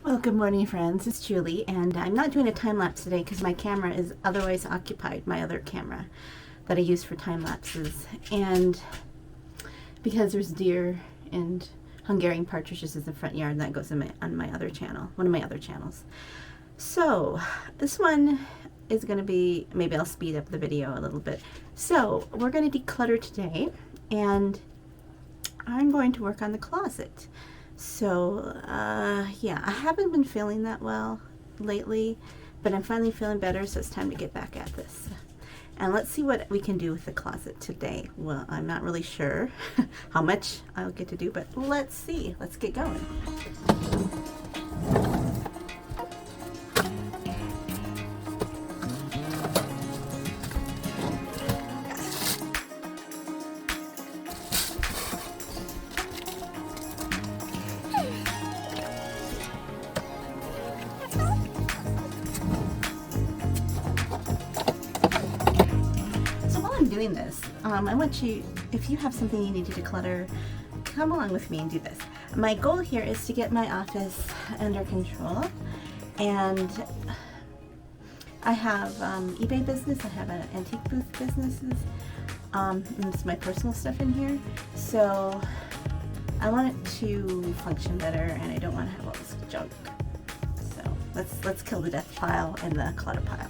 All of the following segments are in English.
Well, good morning, friends. It's Julie, and I'm not doing a time lapse today because my camera is otherwise occupied, my other camera that I use for time lapses, and because there's deer and Hungarian partridges in the front yard, that goes in on my other channel, one of my other channels. So this one is going to be, maybe I'll speed up the video a little bit. So we're going to declutter today, and I'm going to work on the closet. So yeah, I haven't been feeling that well lately, but I'm finally feeling better, so it's time to get back at this. And let's see what we can do with the closet today. Well, I'm not really sure how much I'll get to do, but let's see. Let's get going. Doing this, I want you, if you have something you need to declutter, come along with me and do this. My goal here is to get my office under control, and I have eBay business, I have an antique booth businesses, and it's my personal stuff in here, so I want it to function better, and I don't want to have all this junk. So let's kill the death pile and the clutter pile.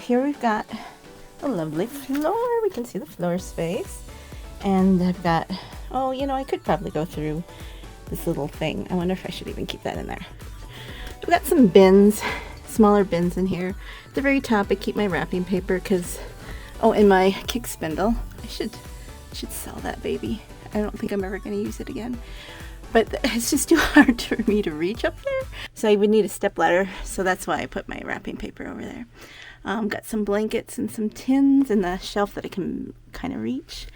here we've got a lovely floor. We can see the floor space. And I've got, oh, you know, I could probably go through this little thing. I wonder if I should even keep that in there. I've got some bins, smaller bins in here. At the very top, I keep my wrapping paper because, oh, and my kick spindle. I should sell that baby. I don't think I'm ever going to use it again. But it's just too hard for me to reach up there. So I would need a step ladder. So that's why I put my wrapping paper over there. Got some blankets and some tins and the shelf that I can kind of reach.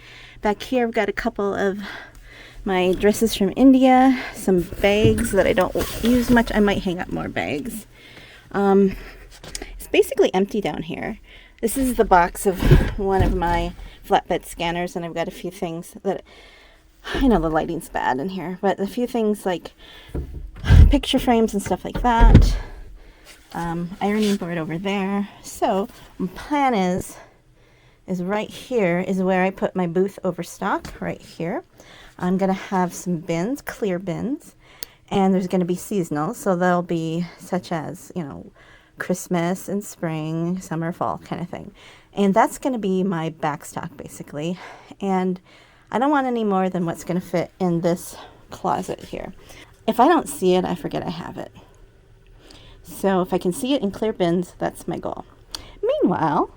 Back here I've got a couple of my dresses from India, some bags that I don't use much. I might hang up more bags. It's basically empty down here. This is the box of one of my flatbed scanners, and I've got a few things that, I know the lighting's bad in here, but a few things like picture frames and stuff like that. Ironing board over there. So my plan is right here is where I put my booth overstock, right here. I'm going to have some bins, clear bins, and there's going to be seasonal. So they'll be such as, you know, Christmas and spring, summer, fall kind of thing. And that's going to be my back stock basically. And I don't want any more than what's going to fit in this closet here. If I don't see it, I forget I have it. So if I can see it in clear bins, that's my goal. Meanwhile,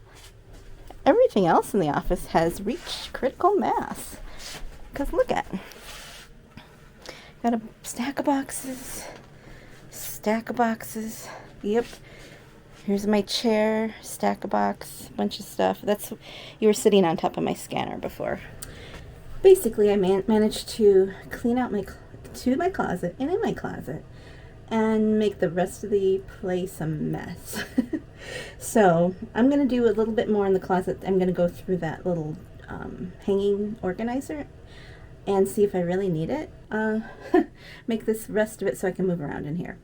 everything else in the office has reached critical mass. Because look at it. Got a stack of boxes. Yep. Here's my chair, stack of box, bunch of stuff. That's, you were sitting on top of my scanner before. Basically, I managed to clean out my closet and in my closet and make the rest of the place a mess. So I'm going to do a little bit more in the closet. I'm going to go through that little hanging organizer and see if I really need it. Make this rest of it so I can move around in here.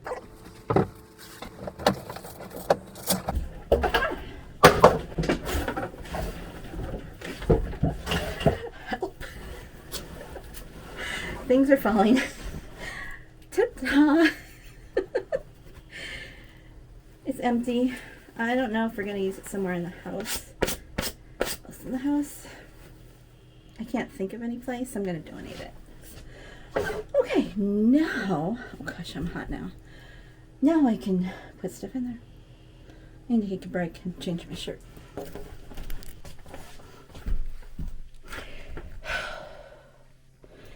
Help. Things are falling. Ta-da! It's empty. I don't know if we're going to use it somewhere in the house. Else in the house? I can't think of any place. I'm going to donate it. Okay, now, oh gosh, I'm hot now. Now I can put stuff in there. I need to take a break and change my shirt.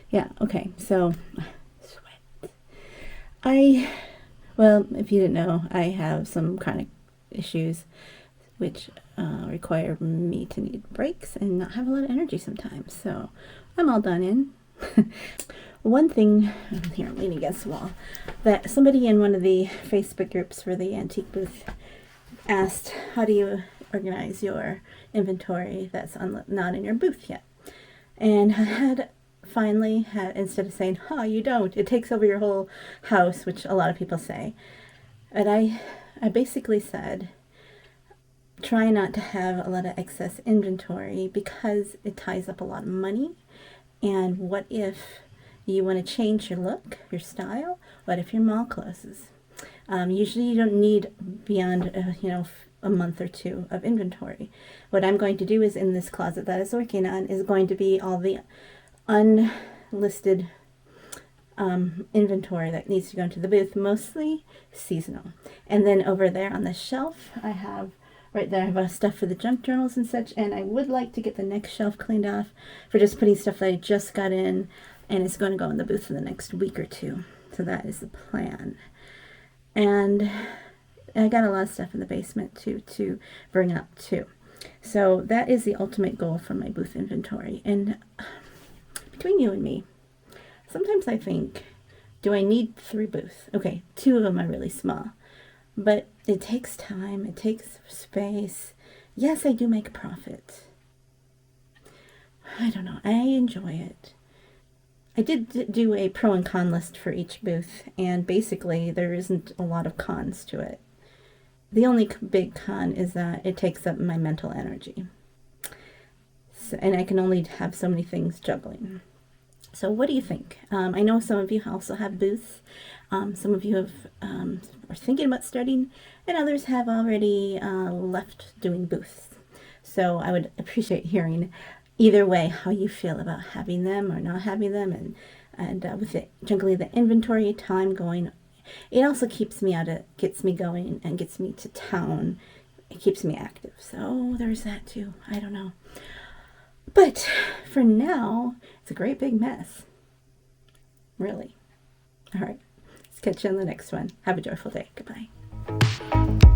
Yeah, okay, so, sweat. Well, if you didn't know, I have some chronic issues which require me to need breaks and not have a lot of energy sometimes. So I'm all done in. One thing, here I'm leaning against the wall, that somebody in one of the Facebook groups for the antique booth asked, how do you organize your inventory that's not in your booth yet? And I had finally, instead of saying, oh, you don't, it takes over your whole house, which a lot of people say. But I basically said, try not to have a lot of excess inventory because it ties up a lot of money. And what if you want to change your look, your style? What if your mall closes? Usually you don't need beyond, a month or two of inventory. What I'm going to do is in this closet that I was working on is going to be all the unlisted inventory that needs to go into the booth, mostly seasonal. And then over there on the shelf, I have right there, I have stuff for the junk journals and such, and I would like to get the next shelf cleaned off for just putting stuff that I just got in, and it's going to go in the booth for the next week or two. So that is the plan. And I got a lot of stuff in the basement to bring up too. So that is the ultimate goal for my booth inventory. And between you and me, sometimes I think, do I need 3 booths? Okay, 2 of them are really small, but it takes time, it takes space. Yes, I do make a profit. I don't know, I enjoy it. I did do a pro and con list for each booth, and basically there isn't a lot of cons to it. The only big con is that it takes up my mental energy. So, and I can only have so many things juggling. So what do you think? I know some of you also have booths. Some of you are thinking about starting, and others have already left doing booths. So I would appreciate hearing either way how you feel about having them or not having them, and with it, juggling the inventory, time going. It also keeps me gets me going and gets me to town. It keeps me active. So there's that too. I don't know. But for now, it's a great big mess. Really. All right. Let's catch you on the next one. Have a joyful day. Goodbye.